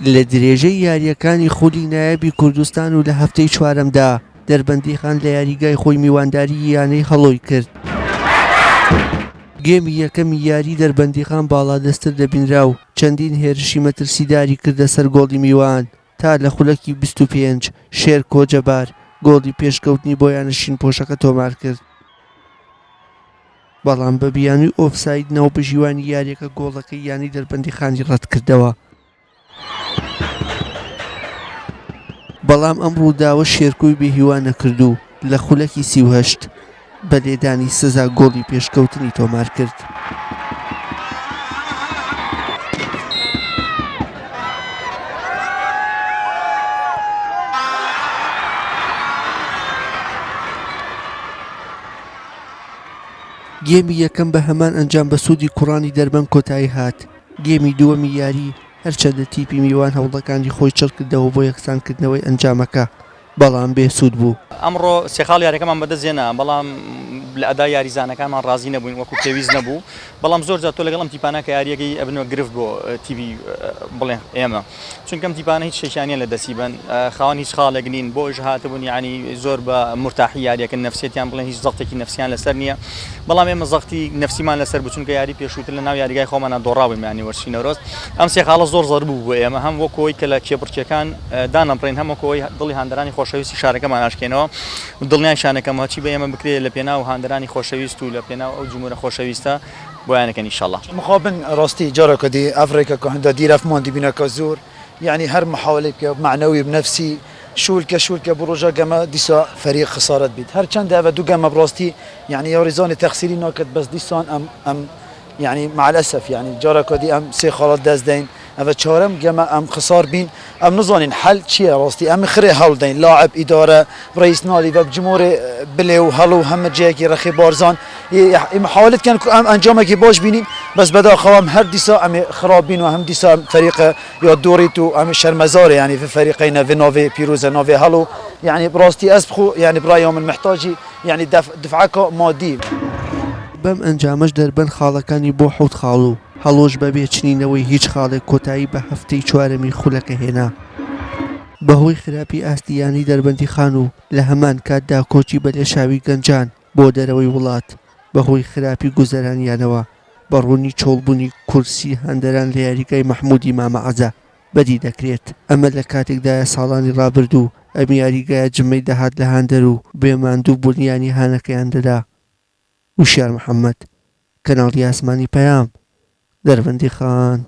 لە درێژەی یاریەکانی خولی نایابی کوردستان و لە هەفتەی چوارەمدا دەربەندیخان لە یاریگای خۆی میوانداری یانەی هەڵۆی کرد. گێمی یەکەمی یاری دەربەندیخان باڵادەستر دەبینرا و چەندین هێرشی مەترسیداری کردە سەر گۆڵی میوان تا لە خولەکی 25 شێر کۆجەبار گۆڵی پێشکەوتنی بۆ یانەشین پۆشەکە تۆمار کرد. بەڵام بە بیانووی ئۆفساید ناوبژیوانی یاریەکە گۆڵەکەی یانی دەربەندیخانی ڕەت کردەوە. بەڵام ئەم ڕووداوە شێرکۆی بێهیوان نەکردو لە خولەکی 38 بە لێدانی سزا گۆڵی پێشکەوتنی تۆمار کرد. گێمی یەکەم بە هەمان ئەنجام بە سوودی کوڕانی دەربەن کۆتایی هات. گێمی دووەمی یاری هەرچەندە تیپی میوان هەوڵەکانی خۆی چڕ کردەوە بۆ یەکسانکردنەوەی ئەنجامەکە بەڵام بێسوود بوو. ئەمڕۆ سێخاڵ یاریەکەمان بەدەستێنا بەڵام لە ئەدا یاریزانەکانمان ڕازی نەبووین وەکو پێویست نەبوو بەڵام زۆر جار تۆ لەگەڵ ئەم تیپانە کە یاریەکەی ئەبنەوە گرفت بۆ تیوی بڵێن ئێمە چونکە ئەم تیپانە هیچ شێشانیان لە دەستی بن خاوەن هیچ خاڵێک نین بۆ ژهاتبوون یعنی زۆر بە مرتاحی یاریەکە نەفسیەتیان بڵێن هیچ زەختێکی نەفسیان لەسەر نییە بەڵام ئێمە زەختی نەفسیمان لەسەر بوو چونکە یاری پێشووتر لە ناو یاریگای خۆمانە دۆڕا بووین یانی وەرچینەوەرۆست ئەم سێخاڵە زۆر زەر بوو بۆ ئێمە هەم وەکۆی کە لە کێپڕچەکان دانەبڕین هەم وەکۆی دڵی هاندەرانی خۆشەویستی شارەکەمان ئاشکێنەوە دڵنیای شانەکەمەوە چی بە ئێمە بکرێت لە پێناو هاندەرانی خۆشەویست و لە پێناو ئەو جمهورە خۆشەویستە بۆیانەکەن ئینشاءالله. مخابن ڕاستی جارێکە دی ئەفریقا کە هەندە دیرەفمان دیبینەکە زۆر يعني هر محاولة معنوي بنفسي شولكة بروجا جما ديسا فريق خسارة بيت هر چند هذا دو جما براستي يعني يوريزاني تخسيري ناكد بس ديسان ام يعني مع الاسف يعني جارا كدي ام سي خالات دازدين هذا چهارم جما ام خسار بين ام نظانين حل چيه راستي ام خري هالدين لاعب اداره رئيس نادي وبجمهور بليو هلو هم جاكي رخي بارزان محاولة كان ام انجامك باش بينين بس بدا خوام هر ديسا ام خرابين وهم ديسا فريق يا دوريتو ام شرمزار يعني في فريقين في نوفي بيروزا نوفي هلو يعني براستي اسبخو يعني برايوم المحتاجي يعني دفعك مادي بەم ئەنجامەش دەربەن خاڵەکانی بۆ حوت خاڵ و هەڵۆژ بەبێ چنینەوەی هیچ خاڵێک کۆتایی بە هەفتەی چوارەمی خولەکە هێنا. بەهۆی خراپی ئاستیانی دەربەندیخان و لە هەمان کاتدا کۆچی بە لێشاوی گەنجان بۆ دەرەوەی وڵات بەهۆی خراپی گوزەرانیانەوە بەڕوونی چۆڵبوونی کورسی هەندەران لە یاریگای مەحموودی مامەعەزە بەدی دەکرێت. ئەمە لە کاتێکدایە ساڵانی ڕابردوو ئەم یاریگایە جمەی دەهات لە هەندەر و بێماندوو بوونیانی هانەکەیان دەدا. وشیار محەممەد کەناڵی ئاسمانی پەیام دەربەندیخان